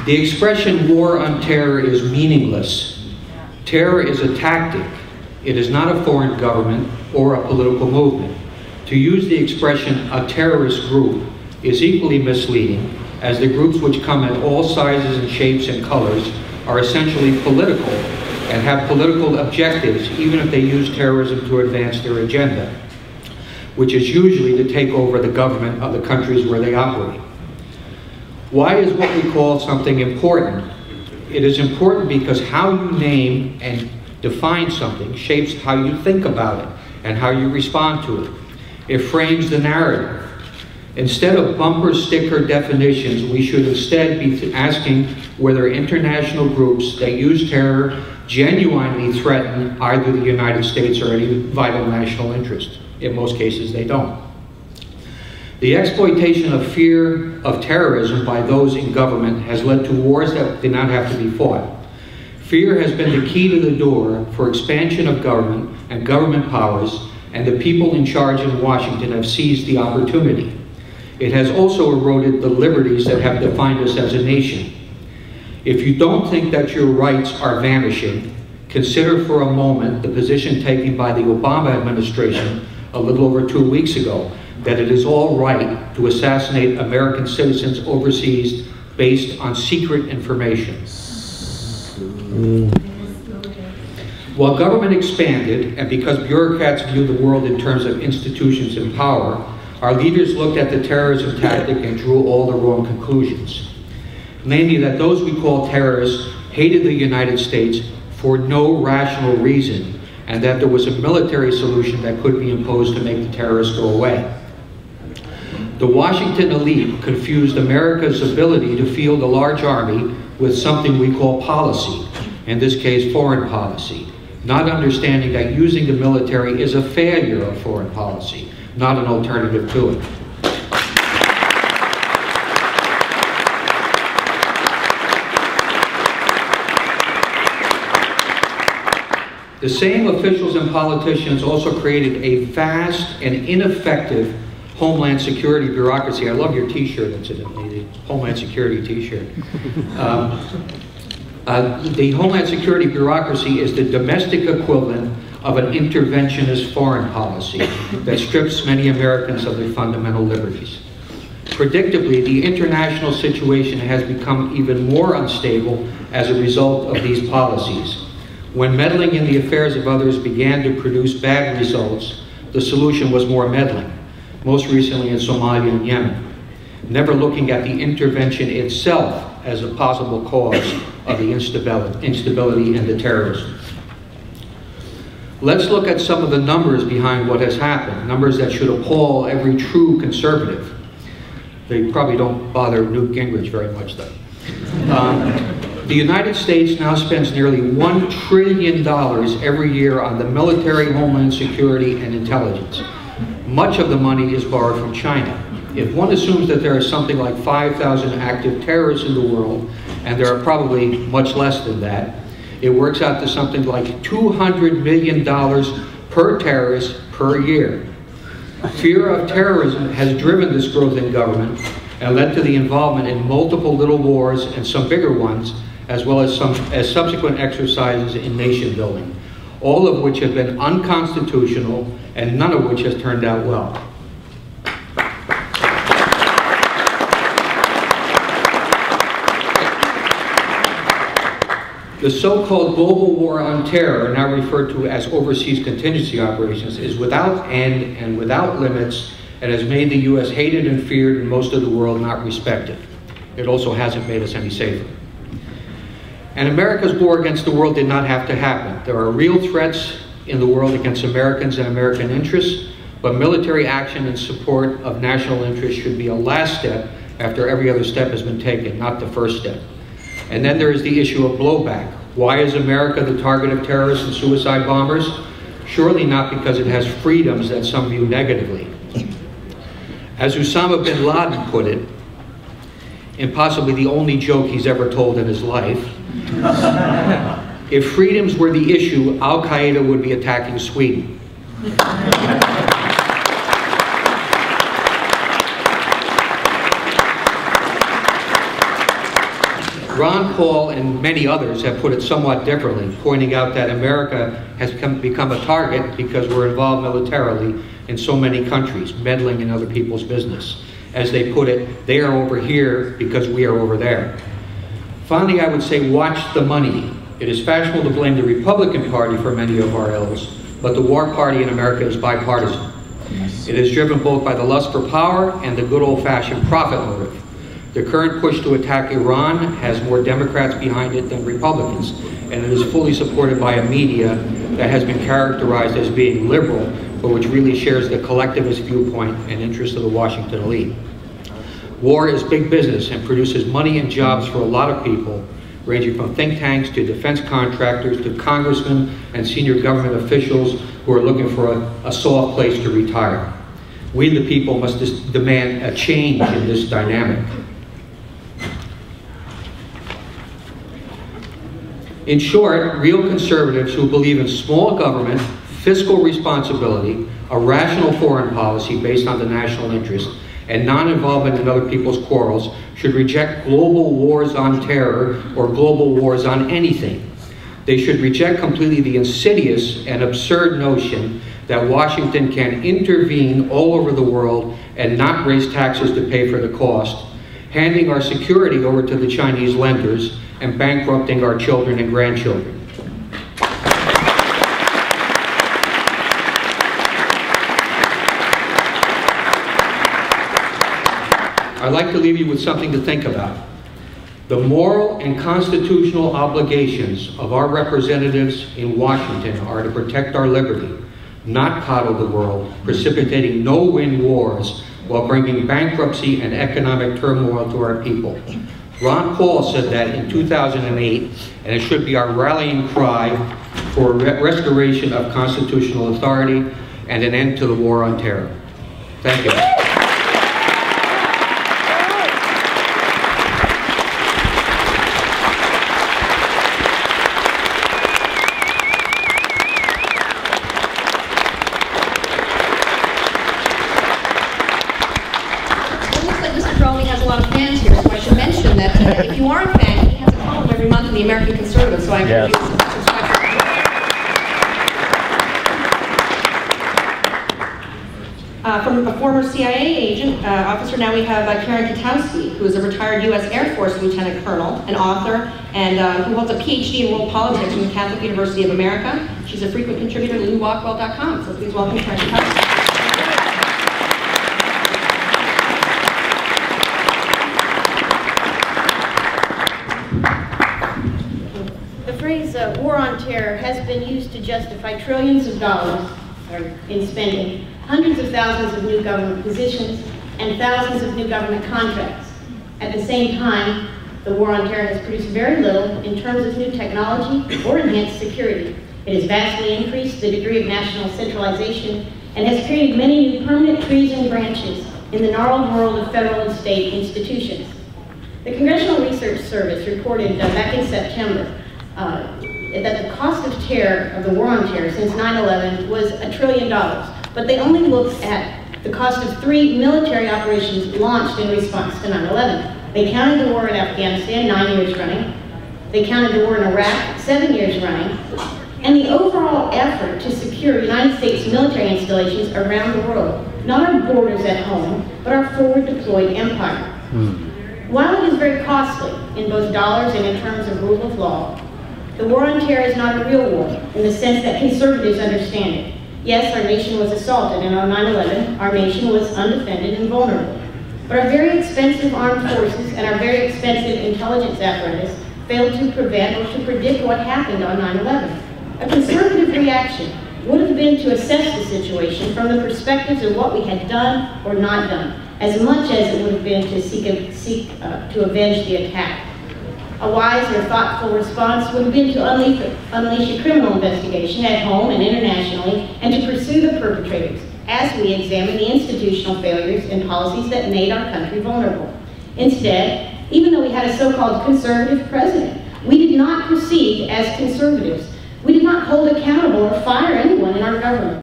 The expression war on terror is meaningless. Terror is a tactic. It is not a foreign government or a political movement. To use the expression a terrorist group is equally misleading, as the groups which come in all sizes and shapes and colors are essentially political and have political objectives, even if they use terrorism to advance their agenda, which is usually to take over the government of the countries where they operate. Why is what we call something important? It is important because how you name and define something shapes how you think about it and how you respond to it. It frames the narrative. Instead of bumper sticker definitions, we should instead be asking whether international groups that use terror genuinely threaten either the United States or any vital national interest. In most cases, they don't. The exploitation of fear of terrorism by those in government has led to wars that did not have to be fought. Fear has been the key to the door for expansion of government and government powers, and the people in charge in Washington have seized the opportunity. It has also eroded the liberties that have defined us as a nation. If you don't think that your rights are vanishing, consider for a moment the position taken by the Obama administration a little over 2 weeks ago, that it is all right to assassinate American citizens overseas based on secret information. While government expanded, and because bureaucrats view the world in terms of institutions and power, our leaders looked at the terrorism tactic and drew all the wrong conclusions. Namely, that those we call terrorists hated the United States for no rational reason, and that there was a military solution that could be imposed to make the terrorists go away. The Washington elite confused America's ability to field a large army with something we call policy, in this case foreign policy, not understanding that using the military is a failure of foreign policy, not an alternative to it. The same officials and politicians also created a vast and ineffective Homeland Security bureaucracy. I love your t-shirt, incidentally, the Homeland Security t-shirt. The Homeland Security bureaucracy is the domestic equivalent of an interventionist foreign policy that strips many Americans of their fundamental liberties. Predictably, the international situation has become even more unstable as a result of these policies. When meddling in the affairs of others began to produce bad results, the solution was more meddling, most recently in Somalia and Yemen, never looking at the intervention itself as a possible cause of the instability and the terrorism. Let's look at some of the numbers behind what has happened, numbers that should appall every true conservative. They probably don't bother Newt Gingrich very much, though. The United States now spends nearly $1 trillion every year on the military, homeland security, and intelligence. Much of the money is borrowed from China. If one assumes that there are something like 5,000 active terrorists in the world, and there are probably much less than that, it works out to something like $200 million per terrorist per year. Fear of terrorism has driven this growth in government and led to the involvement in multiple little wars and some bigger ones, as well as subsequent exercises in nation building, all of which have been unconstitutional and none of which has turned out well. The so-called global war on terror, now referred to as overseas contingency operations, is without end and without limits, and has made the U.S. hated and feared and most of the world not respected. It also hasn't made us any safer. And America's war against the world did not have to happen. There are real threats in the world against Americans and American interests, but military action in support of national interests should be a last step after every other step has been taken, not the first step. And then there is the issue of blowback. Why is America the target of terrorists and suicide bombers? Surely not because it has freedoms that some view negatively. As Osama bin Laden put it, in possibly the only joke he's ever told in his life, if freedoms were the issue, Al-Qaeda would be attacking Sweden. Ron Paul and many others have put it somewhat differently, pointing out that America has become a target because we're involved militarily in so many countries, meddling in other people's business. As they put it, they are over here because we are over there. Finally, I would say watch the money. It is fashionable to blame the Republican Party for many of our ills, but the war party in America is bipartisan. It is driven both by the lust for power and the good old-fashioned profit motive. The current push to attack Iran has more Democrats behind it than Republicans, and it is fully supported by a media that has been characterized as being liberal, but which really shares the collectivist viewpoint and interest of the Washington elite. War is big business and produces money and jobs for a lot of people, ranging from think tanks to defense contractors to congressmen and senior government officials who are looking for a soft place to retire. We the people must demand a change in this dynamic. In short, real conservatives who believe in small government, fiscal responsibility, a rational foreign policy based on the national interest, and non-involvement in other people's quarrels should reject global wars on terror or global wars on anything. They should reject completely the insidious and absurd notion that Washington can intervene all over the world and not raise taxes to pay for the cost, handing our security over to the Chinese lenders and bankrupting our children and grandchildren. I'd like to leave you with something to think about. The moral and constitutional obligations of our representatives in Washington are to protect our liberty, not coddle the world, precipitating no-win wars while bringing bankruptcy and economic turmoil to our people. Ron Paul said that in 2008, and it should be our rallying cry for restoration of constitutional authority and an end to the war on terror. Thank you. If you are a fan, he has a column every month in the American Conservative, so I encourage you to subscribe to From a former CIA agent, officer, now we have Karen Katowski, who is a retired U.S. Air Force Lieutenant Colonel, an author, and who holds a PhD in world politics from the Catholic University of America. She's a frequent contributor to LouWalkwell.com, so please welcome Karen Katowski. War on terror has been used to justify trillions of dollars in spending, hundreds of thousands of new government positions, and thousands of new government contracts. At the same time, the war on terror has produced very little in terms of new technology or enhanced security. It has vastly increased the degree of national centralization and has created many new permanent trees and branches in the gnarled world of federal and state institutions. The Congressional Research Service reported back in September that the cost of terror, of the war on terror, since 9/11 was $1 trillion. But they only looked at the cost of 3 military operations launched in response to 9/11. They counted the war in Afghanistan, 9 years running. They counted the war in Iraq, 7 years running. And the overall effort to secure United States military installations around the world, not our borders at home, but our forward deployed empire. While it is very costly in both dollars and in terms of rule of law, the war on terror is not a real war in the sense that conservatives understand it. Yes, our nation was assaulted, and on 9/11, our nation was undefended and vulnerable. But our very expensive armed forces and our very expensive intelligence apparatus failed to prevent or to predict what happened on 9/11. A conservative reaction would have been to assess the situation from the perspectives of what we had done or not done, as much as it would have been to seek to avenge the attack. A wise or thoughtful response would have been to unleash a criminal investigation at home and internationally and to pursue the perpetrators as we examine the institutional failures and policies that made our country vulnerable. Instead, even though we had a so-called conservative president, we did not proceed as conservatives. We did not hold accountable or fire anyone in our government.